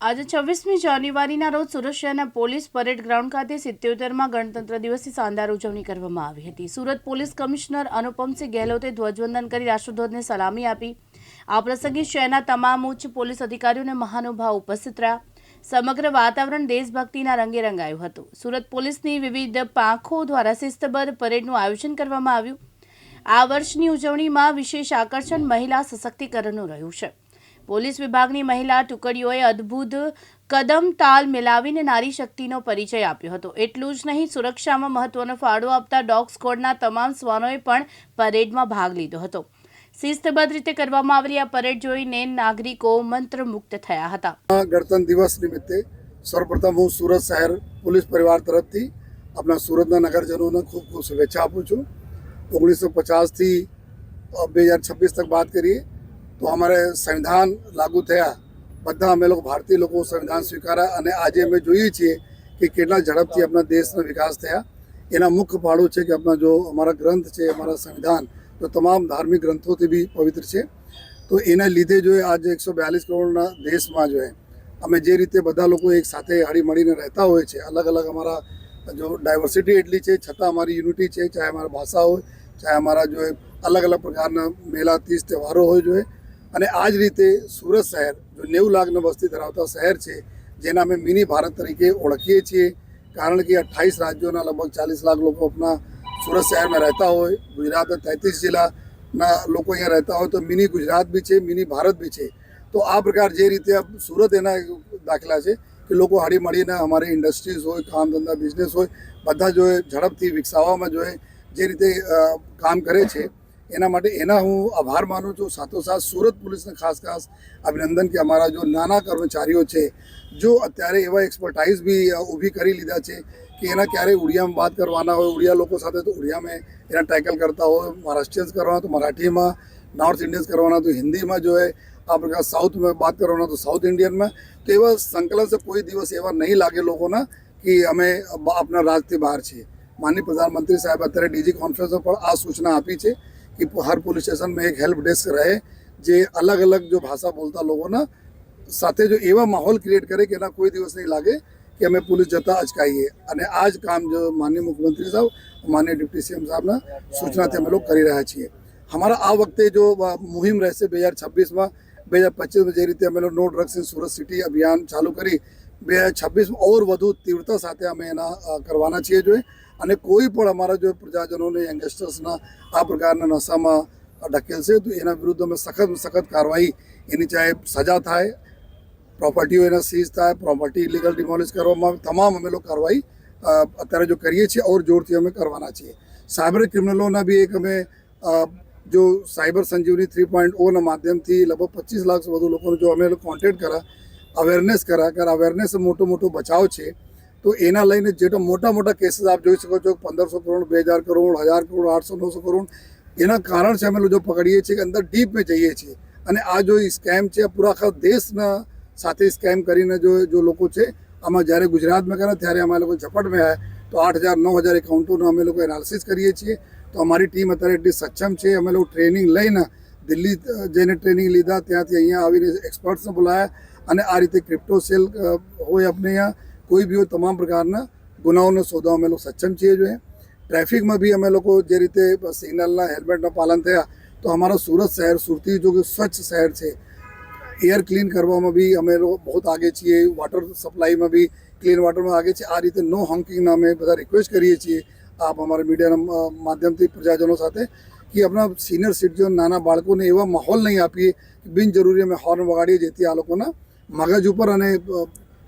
આજે 26મી જાન્યુઆરીના રોજ સુરત શહેરના પોલીસ પરેડ ગ્રાઉન્ડ ખાતે 77માં ગણતંત્ર દિવસની શાનદાર ઉજવણી કરવામાં આવી હતી। સુરત પોલીસ કમિશનર અનુપમસિંહ ગેહલોતે ધ્વજવંદન કરી રાષ્ટ્રધ્વજને સલામી આપી। આ પ્રસંગે શહેરના તમામ ઉચ્ચ પોલીસ અધિકારીઓ અને મહાનુભાવો ઉપસ્થિત રહ્યા। સમગ્ર વાતાવરણ દેશભક્તિના રંગે રંગાયું હતું। સુરત પોલીસની વિવિધ પાંખો દ્વારા શિસ્તબદ્ધ પરેડનું આયોજન કરવામાં આવ્યું। આ વર્ષની ઉજવણીમાં વિશેષ આકર્ષણ મહિલા સશક્તિકરણનું રહ્યું છે। પોલીસ વિભાગની મહિલા ટુકડીઓએ અદ્ભુત કદમ તાલ મિલાવીને નારી શક્તિનો પરિચય આપ્યો હતો। એટલું જ નહીં, સુરક્ષામાં મહત્વનો ફાળો આપતા ડોગ સ્ક્વોડના તમામ શ્વાનોએ પણ પરેડમાં ભાગ લીધો હતો। શિસ્તબદ્ધ રીતે કરવામાં આવેલી આ પરેડ જોઈને નાગરિકો મંત્રમુગ્ધ થયા હતા। ગણતંત્ર દિવસ નિમિત્તે સર્વપ્રથમ હું સુરત શહેર પોલીસ પરિવાર તરફથી આપણા સુરતના નગરજનોને ખૂબ ખૂબ શુભેચ્છા આપું છું। 1950 થી 2026 तक बात करिए तो हमारे संविधान लागू થયા, બધા અમે લોકો ભારતીય લોકો સંવિધાન સ્વીકાર્યા અને આજે અમે જોઈએ છીએ કે કેટલા ઝડપથી આપણા દેશનો વિકાસ થયા। એના મુખ્ય ફાળો છે કે આપણા જો અમારા ગ્રંથ છે, અમારા સંવિધાન તો તમામ ધાર્મિક ગ્રંથોથી બી પવિત્ર છે। તો એના લીધે જો આજે 142 કરોડના દેશમાં જો અમે જે રીતે બધા લોકો એક સાથે હળી મળીને રહેતા હોય છે, અલગ અલગ અમારા જો ડાયવર્સિટી એટલી છે છતાં અમારી યુનિટી છે, ચાહે અમારા ભાષા હોય, ચાહે અમારા જો અલગ અલગ પ્રકારના મેલા તીજ તહેવારો હોય જો અને આ જ રીતે સુરત શહેર જો 90 લાખની વસ્તી ધરાવતા શહેર છે, જેના અમે મિની ભારત તરીકે ઓળખીએ છીએ। કારણ કે 28 રાજ્યોના લગભગ 40 લાખ લોકો આપણા સુરત શહેરમાં રહેતા હોય। ગુજરાતના 33 જિલ્લાના લોકો અહીંયા રહેતા હોય તો મિની ગુજરાત બી છે, મિની ભારત બી છે। તો આ પ્રકાર જે રીતે સુરત એના દાખલા છે કે લોકો હળી મળીને અમારી ઇન્ડસ્ટ્રીઝ હોય, કામ ધંધા બિઝનેસ હોય, બધા જો ઝડપથી વિકસાવવામાં જો જે રીતે કામ કરે છે એના માટે એના હું આભાર માનું છું। સાથોસાથ સુરત પોલીસને ખાસ અભિનંદન કે અમારા જો નાના કર્મચારીઓ છે જો અત્યારે એવા એક્સપર્ટાઇઝ બી ઊભી કરી લીધા છે કે એના ક્યારેય ઉડિયામાં વાત કરવાના હોય, ઉડિયા લોકો સાથે તો ઉડિયામાં એના ટેકલ કરતા હોય, મહારાષ્ટ્રીયન્સ કરવાના તો મરાઠીમાં, નોર્થ ઇન્ડિયન્સ કરવાના તો હિન્દીમાં જો આ પ્રકાર સાઉથ में बात करवाना तो साउथ इंडियन में। तो एवं संकलन से कोई दिवस एवं नहीं लागे लोगों ना कि અમે अपना રાજથી બહાર છીએ। માનનીય પ્રધાનમંત્રી સાહેબ અત્યારે ડીજી કોન્ફરન્સ પર આ સૂચના આપી છે कि हर पुलिस स्टेशन में एक हेल्प डेस्क रहे जे अलग अलग जो भाषा बोलता लोगों ना साथे जो एवा माहौल क्रिएट करे कि ना कोई दिवस नहीं लागे कि हमें पुलिस जता अचकाઈએ। અને આ જ કામ जो माननीय मुख्यमंत्री साहब, माननीय डिप्टी सीएम साहबના સૂચનાથી અમે લોકો કરી રહ્યા છીએ। हमारा આ વખતે जो મુહિમ રહેશે 2026માં 2025માં જે રીતે અમે no drugs in Surat city અભિયાન ચાલુ કરી 2026માં ઓર વધુ તીવ્રતા સાથે અમે એના કરવાના છીએ જોઈએ। અને કોઈ પણ અમારા જો પ્રજાજનોને યંગસ્ટર્સના આ પ્રકારના નશામાં ઢકેલશે તો એના વિરુદ્ધ અમે સખત કાર્યવાહી, એની ચાહે સજા થાય, પ્રોપર્ટીઓ એના સીઝ થાય, પ્રોપર્ટી ઇલીગલ ડિમોલિશ કરવામાં આવે, તમામ અમે લોકો કાર્યવાહી અત્યારે જો કરીએ છીએ ઓર જોરથી અમે કરવાના છીએ। સાયબર ક્રિમિનલોના બી એક અમે જો સાયબર સંજીવની 3.0ના માધ્યમથી લગભગ 25 લાખ વધુ લોકોને જો અમે કોન્ટેક્ટ કર્યા, અવેરનેસ કર્યા કે અવેરનેસ મોટો બચાવ છે। તો એના લઈને જેટલા મોટા કેસીસ આપ જોઈ શકો છો, 1500 કરોડ, 2000 કરોડ, 1000 કરોડ, 800 900 કરોડ, એના કારણ છે અમે લોકો જો પકડીએ છીએ કે અંદર ડીપ में જઈએ છીએ। અને આ જો સ્કેમ છે પૂરા આખા દેશના સાથે સ્કેમ કરીને જો લોકો છે આમાં જ્યારે ગુજરાતમાં કર્યા ત્યારે અમે લોકો ઝપટમાં આવ્યા તો 8000 9000 એકાઉન્ટોનો અમે લોકો એનાલિસિસ કરીએ છીએ। તો અમારી ટીમ અત્યારે એટલી સક્ષમ છે, અમે લોકો ટ્રેનિંગ લઈને દિલ્હી જઈને ટ્રેનિંગ લીધા, ત્યાંથી અહીંયા આવીને એક્સપર્ટ્સને બોલાયા અને આ રીતે ક્રિપ્ટો સેલ હોય આપણે અહીંયા કોઈ બી હોય તમામ પ્રકારના ગુનાઓને શોધવા અમે લોકો સક્ષમ છીએ જોઈએ। ટ્રાફિકમાં બી અમે લોકો જે રીતે સિગ્નલના હેલ્મેટના પાલન થયા તો અમારા સુરત શહેર સુરતી જો કે સ્વચ્છ શહેર છે, એર ક્લીન કરવામાં બી અમે લોકો બહુ આગે છીએ, વોટર સપ્લાયમાં બી ક્લીન વોટરમાં આગે છે। આ રીતે નો હોંકિંગના અમે બધા રિક્વેસ્ટ કરીએ છીએ આપ અમારા મીડિયાના માધ્યમથી પ્રજાજનો સાથે કે આપણા સિનિયર સિટીઝન નાના બાળકોને એવા માહોલ નહીં આપીએ કે બિનજરૂરી અમે હોર્ન વગાડીએ જેથી આ લોકોના મગજ ઉપર અને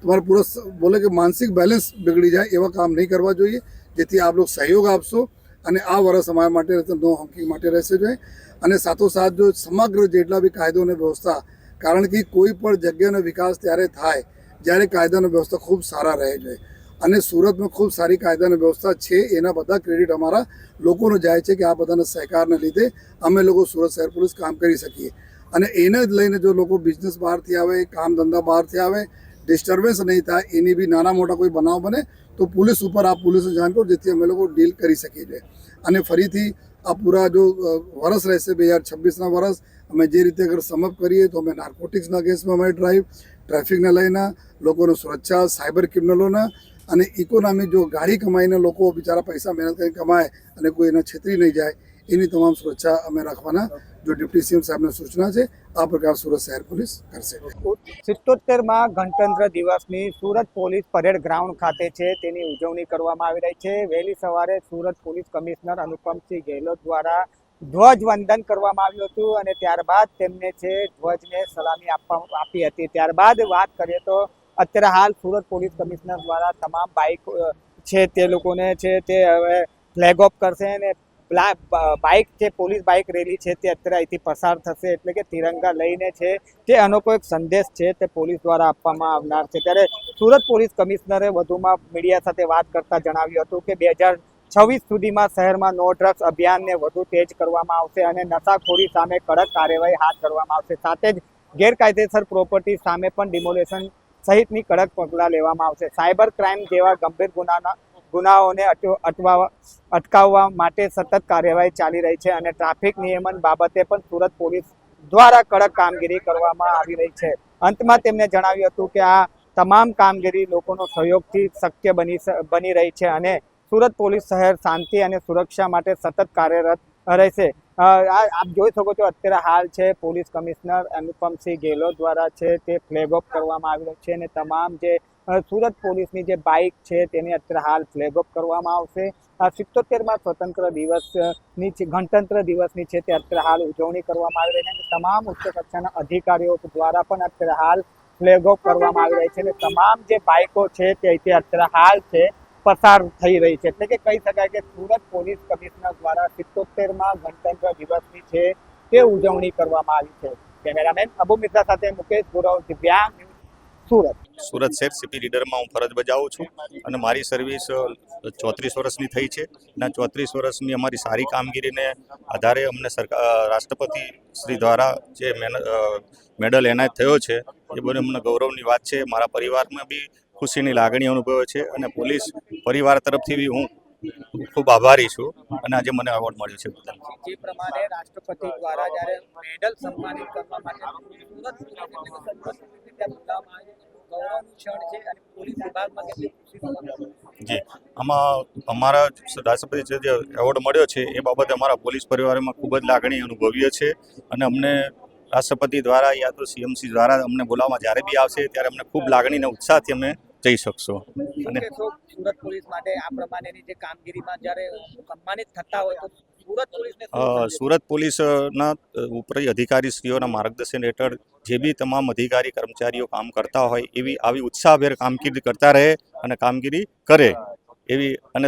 તમારા પૂરા બોલે કે માનસિક બેલેન્સ બગડી જાય એવા કામ નહીં કરવા જોઈએ, જેથી આપ લોકો સહયોગ આપશો અને આ વર્ષ અમારા માટે નો હોંકિંગ માટે રહેશે જોઈએ। અને સાથોસાથ જો સમગ્ર જેટલા બી કાયદો અને વ્યવસ્થા, કારણ કે કોઈ પણ જગ્યાનો વિકાસ ત્યારે થાય જ્યારે કાયદાની વ્યવસ્થા ખૂબ સારા રહે જોઈએ। અને સુરતમાં ખૂબ સારી કાયદાની વ્યવસ્થા છે, એના બધા ક્રેડિટ અમારા લોકોનો જાય છે કે આ બધાના સહકારને લીધે અમે લોકો સુરત શહેર પોલીસ કામ કરી શકીએ। અને એને જ લઈને જો લોકો બિઝનેસ બહારથી આવે, કામ ધંધા બહારથી આવે, ડિસ્ટર્બન્સ નહીં થાય, એની બી નાના મોટા કોઈ બનાવ બને તો પોલીસ ઉપર આપ પોલીસને જાણ કરો જેથી અમે લોકો ડીલ કરી શકીએ છીએ। અને ફરીથી આ પૂરા જો વર્ષ રહેશે 2026ના વર્ષ અમે જે રીતે અગર સમપ કરીએ તો અમે નાર્કોટિક્સના કેસમાં અમારી ડ્રાઈવ, ટ્રાફિકને લઈને, લોકોની સુરક્ષા, સાયબર ક્રિમિનલોના અને ઇકોનોમી, જો ગાડી કમાઈને લોકો બિચારા પૈસા મહેનત કરીને કમાય અને કોઈ એને છેતરી નહીં જાય, એની તમામ સુરક્ષા અમે રાખવાના જો ડિપ્ટી સીએમ સાહેબની સૂચના છે. આ પ્રકાર સુરત શહેર પોલીસ કરશે. 77માં ગણતંત્ર દિવસની સુરત પોલીસ પરેડ ગ્રાઉન્ડ ખાતે છે તેની ઉજવણી કરવામાં આવી રહી છે. વહેલી સવારે સુરત પોલીસ કમિશનર અનુપમસિંહ ગેહલોત દ્વારા ધ્વજવંદન કરવામાં આવ્યું હતું અને ત્યારબાદ તેમને છે ધ્વજને સલામી આપી હતી. ત્યારબાદ વાત કરીએ તો અત્યારે હાલ સુરત પોલીસ કમિશનર દ્વારા તમામ બાઇક છે તે લોકોને છે તે હવે ફ્લેગ ઓફ કરશે અને બાઇક જે પોલીસ બાઇક રેલી છે તે અત્યારે અહીંથી પસાર થશે, એટલે કે તિરંગા લઈને છે તે અનોખો એક સંદેશ છે તે પોલીસ દ્વારા આપવામાં આવનાર છે. ત્યારે સુરત પોલીસ કમિશનરે વધુમાં મીડિયા સાથે વાત કરતા જણાવ્યું હતું કે 2026 સુધીમાં શહેરમાં નો ડ્રગ્સ અભિયાનને વધુ તેજ કરવામાં આવશે અને નશાખોરી સામે કડક કાર્યવાહી હાથ ધરવામાં આવશે. સાથે જ ગેરકાયદેસર પ્રોપર્ટી સામે પણ ડિમોલેશન સહિતની કડક પગલાં લેવામાં આવશે. સાયબર ક્રાઇમ જેવા ગંભીર ગુનાઓને અટકાવવા માટે સતત કાર્યવાહી ચાલી રહી છે અને ટ્રાફિક નિયમન બાબતે પણ સુરત પોલીસ દ્વારા કડક કામગીરી કરવામાં આવી રહી છે. અંતમાં તેમણે જણાવ્યું હતું કે આ તમામ કામગીરી લોકોનો સહયોગથી શક્ય બની રહી છે અને સુરત પોલીસ શહેર શાંતિ અને સુરક્ષા માટે સતત કાર્યરત રહેશે. આપ જોઈ શકો છો અત્યારે હાલ છે પોલીસ કમિશનર અનુપમસિંહ ગેહલોત દ્વારા છે તે ફ્લેગ ઓફ કરવામાં આવી રહ્યો છે અને તમામ જે સુરત પોલીસની જે બાઇક છે તેની અત્યારે હાલ ફ્લેગ ઓફ કરવામાં આવશે. 77માં સ્વતંત્ર દિવસની ગણતંત્ર દિવસની છે તે અત્યારે હાલ ઉજવણી કરવામાં આવી રહી છે. તમામ ઉચ્ચ કક્ષાના અધિકારીઓ દ્વારા પણ અત્યારે હાલ ફ્લેગ ઓફ કરવામાં આવી રહી છે અને તમામ જે બાઇકો છે તે અત્યારે હાલ છે પસાર થઈ રહી છે. એટલે કે કહી શકાય કે સુરત પોલીસ કમિશનર દ્વારા 77માં ગણતંત્ર દિવસની છે તે ઉજવણી કરવામાં આવી છે. કેમેરામેન અબુ મિત્રા સાથે મુકેશ ગુરવ, દિવ્યાંગ ન્યૂઝ, સુરત. સુરત શહેર સીપી લીડરમાં હું ફરજ બજાવું છું અને મારી સર્વિસ 34 વર્ષની થઈ છે અને 34 વર્ષની અમારી સારી કામગીરીને આધારે અમને રાષ્ટ્રપતિ શ્રી દ્વારા જે મેડલ એનાયત થયો છે એ બધું અમને ગૌરવની વાત છે. મારા પરિવારમાં બી ખુશીની લાગણી અનુભવે છે અને પોલીસ પરિવાર તરફથી બી હું ખૂબ આભારી છું અને આજે મને એવોર્ડ મળ્યો છે બદલ. જે પ્રમાણે રાષ્ટ્રપતિ દ્વારા જ્યારે મેડલ સન્માનિત કરવા માટે સુરત ગૌરવનું ક્ષણ છે અને પોલીસ વિભાગમાં કેટલી ખુશી. જી, આમાં અમારા રાષ્ટ્રપતિ જે એવોર્ડ મળ્યો છે એ બાબતે અમારા પોલીસ પરિવારમાં ખૂબ જ લાગણી અનુભવીએ છે અને અમને રાષ્ટ્રપતિ દ્વારા યા તો સીએમસી દ્વારા અમને બોલાવવામાં જ્યારે બી આવશે ત્યારે અમને ખૂબ લાગણી અને ઉત્સાહથી અમે જઈ શકશો. અને સુરત પોલીસ માટે આ પ્રમાણેની જે કામગીરીમાં જ્યારે સન્માનિત થતા હોય તો સુરત પોલીસના ઉપરી અધિકારીશ્રીઓના માર્ગદર્શન હેઠળ જે બી તમામ અધિકારી કર્મચારીઓ કામ કરતા હોય એવી આવી ઉત્સાહભેર કામગીરી કરતા રહે અને કામગીરી કરે એવી અને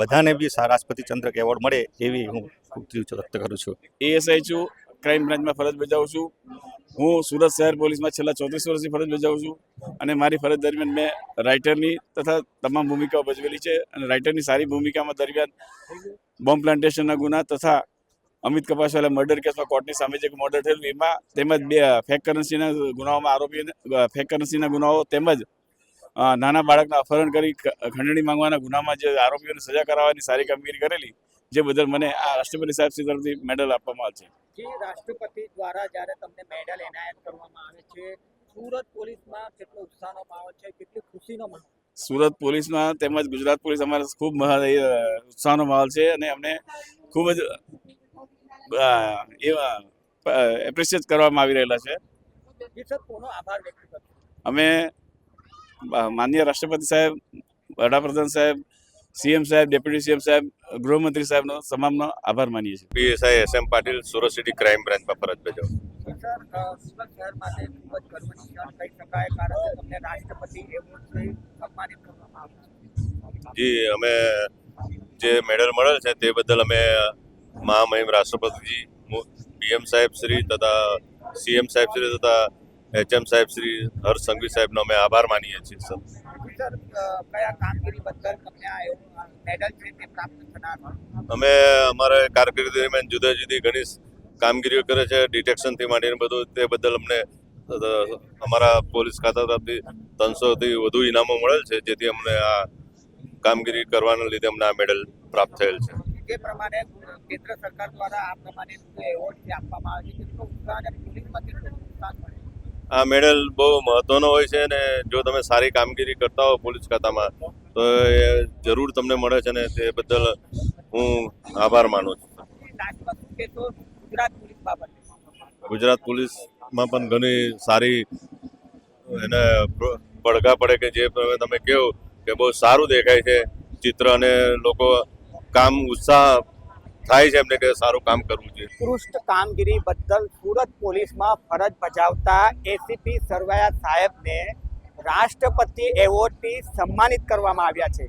બધાને બી રાષ્ટ્રપતિ ચંદ્રક એવોર્ડ મળે એવી હું વ્યક્ત કરું છું. એએસઆઈ છું, ક્રાઇમ બ્રાન્ચમાં ફરજ બજાવું છું. હું સુરત શહેર પોલીસમાં છેલ્લા 34 વર્ષથી ફરજ બજાવું છું અને મારી ફરજ દરમિયાન મેં રાઇટરની તથા તમામ ભૂમિકાઓ ભજવેલી છે અને રાઇટરની સારી ભૂમિકામાં દરમિયાન બોમ્બ પ્લાન્ટેશનના ગુના તથા અમિત કપાસવાલા મર્ડર કેસમાં કોર્ટની સામે જે મર્ડર થયેલું એમાં તેમજ બે ફેક કરન્સીના ગુનાઓમાં આરોપીઓને ફેક કરન્સીના ગુનાઓ તેમજ નાના બાળકના અપહરણ કરી ખંડણી માંગવાના ગુનામાં જે આરોપીઓને સજા કરાવવાની સારી કામગીરી કરેલી, જે બદલ મને આ રાષ્ટ્રપતિ સાહેબ શ્રી તરફથી મેડલ આપવામાં આવે છે. જે રાષ્ટ્રપતિ દ્વારા જ્યારે તમને મેડલ એનાયત કરવામાં આવે છે, સુરત પોલીસમાં કેટલો ઉત્સાહનો માહોલ છે, કેટલી ખુશીનો માહોલ? સુરત પોલીસમાં તેમજ ગુજરાત પોલીસ અમારે ખૂબ ઉત્સાહનો માહોલ છે અને અમને ખૂબ જ એવા એપ્રિશિએટ કરવામાં આવી રહેલા છે. અમે માનનીય રાષ્ટ્રપતિ સાહેબ, વડાપ્રધાન સાહેબ, સીએમ સાહેબ, ડેપ્યુટી સીએમ સાહેબ, ગૃહમંત્રી સાહેબનો તમામનો આભાર માનીએ છીએ. PSI SM Patil, Surat city crime બ્રાન્ચમાં ફરજ બજાવું. સુરત શહેર માટે ખૂબ જ ગર્વની ક્ષણ કહી શકાય, કારણ કે તમને રાષ્ટ્રપતિ એવોર્ડથી સન્માનિત કરવામાં આવ્યું. જી, અમે જે મેડલ મળેલ છે તે બદલ અમે મહામહિમ રાષ્ટ્રપતિજી, પીએમ સાહેબ શ્રી તથા સીએમ સાહેબ શ્રી તથા એચએમ સાહેબ શ્રી હર્ષ સંઘવી સાહેબનો અમે આભાર માનીએ છીએ. સર, કયા કામગીરી બદલ તમને આ મેડલ છે તે પ્રાપ્ત થનાર? અમે અમારા કારકિર્દી દરમિયાન જુદા જુદી ઘણી કામગીરીઓ કરે છે, ડિટેક્શનથી માંડીને બધું, તે બદલ અમને અમારા પોલીસ ખાતા તરફથી 300થી વધુ ઇનામો મળેલ છે, જેથી અમને આ કામગીરી કરવાના લીધે અમને આ મેડલ પ્રાપ્ત થયેલ છે. જે પ્રમાણે કેન્દ્ર સરકાર દ્વારા આ પ્રમાણે એવોર્ડ જે આપવામાં આવે છે કેટલો ઉત્સાહ અને પોલીસમાં કેટલો ઉત્સાહ મળે આ મેડલ બહુ મહત્વનો હોય છે ને જો તમે સારી કામગીરી કરતા હો પોલીસ ખાતામાં તો એ જરૂર તમને મળે છે ને તે બદલ હું આભાર માનું છું. લાસ્ટમાં શું કહેશો ગુજરાત પોલીસ બાબતે? ગુજરાત પોલીસમાં પણ ઘણી સારી એને પડઘા પડે કે જે તમે કહો કે બહુ સારું દેખાય છે ચિત્ર અને લોકો કામ ઉત્સાહ થાય છે એમને કે સારું કામ કરવું જોઈએ. ઉત્કૃષ્ટ કામગીરી બદલ સુરત પોલીસમાં ફરજ બજાવતા એસીપી સરવૈયા સાહેબને રાષ્ટ્રપતિ એવોર્ડથી સન્માનિત કરવામાં આવ્યા છે.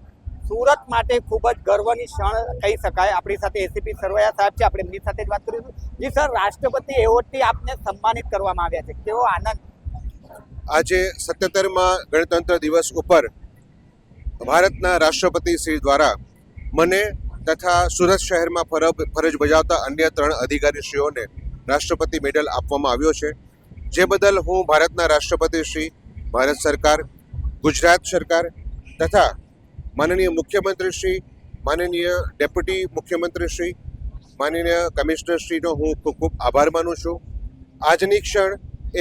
સુરત માટે ખૂબ જ ગર્વની ક્ષણ કહી શકાય. આપણી સાથે એસીપી સરવૈયા સાહેબ છે, આપણે એમની સાથે જ વાત કરીશું. જી સર, રાષ્ટ્રપતિ એવોર્ડથી આપને સન્માનિત કરવામાં આવ્યા છે, કેવો આનંદ? આજે 77મા ગણતંત્ર દિવસ ઉપર ભારતના રાષ્ટ્રપતિ શ્રી દ્વારા મને તથા સુરત શહેરમાં ફરજ બજાવતા અન્ય 3 અધિકારીશ્રીઓને રાષ્ટ્રપતિ મેડલ આપવામાં આવ્યો છે, જે બદલ હું ભારતના રાષ્ટ્રપતિ શ્રી, ભારત સરકાર, ગુજરાત સરકાર તથા માનનીય મુખ્યમંત્રી શ્રી, માનનીય ડેપ્યુટી મુખ્યમંત્રી શ્રી, માનનીય કમિશનર શ્રીનો હું ખૂબ ખૂબ આભાર માનું છું. આજની ક્ષણ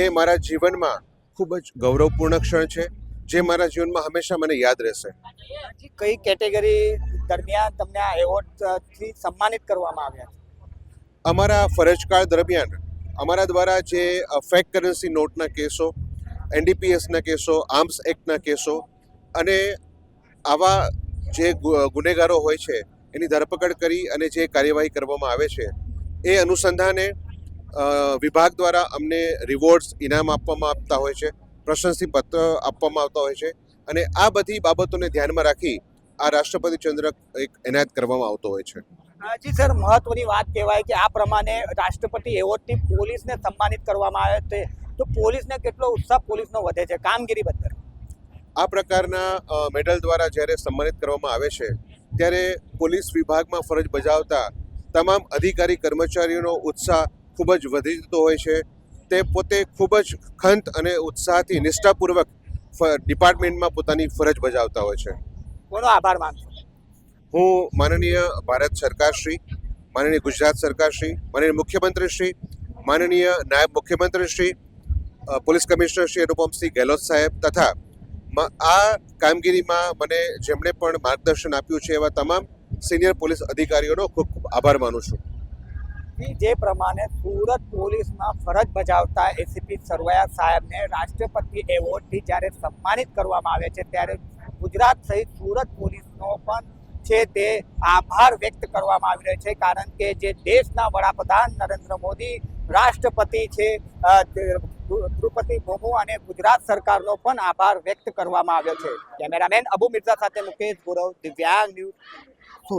એ મારા જીવનમાં ખૂબ જ ગૌરવપૂર્ણ ક્ષણ છે, જે મારા જીવનમાં હંમેશા મને યાદ રહેશે. કઈ કેટેગરી દરમિયાન તમને આ એવોર્ડથી સન્માનિત કરવામાં આવ્યા છે? અમારા ફરજકાળ દરમિયાન અમારા દ્વારા જે ફેક કરન્સી નોટના કેસો, એનડીપીએસના કેસો, આર્મ્સ એક્ટના કેસો અને આવા જે ગુનેગારો હોય છે એની ધરપકડ કરી અને જે કાર્યવાહી કરવામાં આવે છે એ અનુસંધાને વિભાગ દ્વારા અમને રિવોર્ડ્સ ઇનામ આપવામાં આવતા હોય છે, પ્રશંસીપત્ર આપવામાં આવતા હોય છે અને આ બધી બાબતોને ધ્યાનમાં રાખી આ રાષ્ટ્રપતિ ચંદ્રક એક એનાયત કરવામાં આવતો હોય છે. જી સર, મહત્વની વાત કહેવાય કે આ પ્રમાણે રાષ્ટ્રપતિ એવોર્ડથી પોલીસને સન્માનિત કરવામાં આવે છે, તો પોલીસને કેટલો ઉત્સાહ પોલીસનો વધે છે કામગીરી બદલ? આ પ્રકારના મેડલ દ્વારા જ્યારે સન્માનિત કરવામાં આવે છે ત્યારે પોલીસ વિભાગમાં ફરજ બજાવતા તમામ અધિકારી કર્મચારીઓનો ઉત્સાહ ખૂબ જ વધી જતો હોય છે. તે પોતે ખૂબ જ ખંત અને ઉત્સાહથી નિષ્ઠાપૂર્વક ડિપાર્ટમેન્ટમાં પોતાની ફરજ બજાવતા હોય છે. કોનો આભાર માનશો? હું માનનીય ભારત સરકારશ્રી, માનનીય ગુજરાત સરકારશ્રી, માનનીય મુખ્યમંત્રીશ્રી, માનનીય નાયબ મુખ્યમંત્રીશ્રી, પોલીસ કમિશનર શ્રી અનુપમસિંહ ગેહલોત સાહેબ તથા આ કામગીરીમાં મને જેમણે પણ માર્ગદર્શન આપ્યું છે એવા તમામ સિનિયર પોલીસ અધિકારીઓનો ખૂબ ખૂબ આભાર માનું છું. જે પ્રમાણે સુરત પોલીસમાં ફરજ બજાવતા એસીપી સરવૈયા સાહેબને રાષ્ટ્રપતિ એવોર્ડથી જ્યારે સન્માનિત કરવામાં આવે છે ત્યારે ગુજરાત સહિત સુરત પોલીસનો પણ છે તે આભાર વ્યક્ત કરવામાં આવી રહ્યો છે, કારણ કે જે દેશના વડાપ્રધાન નરેન્દ્ર મોદી, રાષ્ટ્રપતિ છે દ્રૌપદી મુર્મુ અને ગુજરાત સરકારનો પણ આભાર વ્યક્ત કરવામાં આવ્યો છે. કેમેરામેન અબુ મિર્ઝા સાથે મુકેશ ગોરવ, દિવ્યાંગ ન્યૂઝ, સુરત.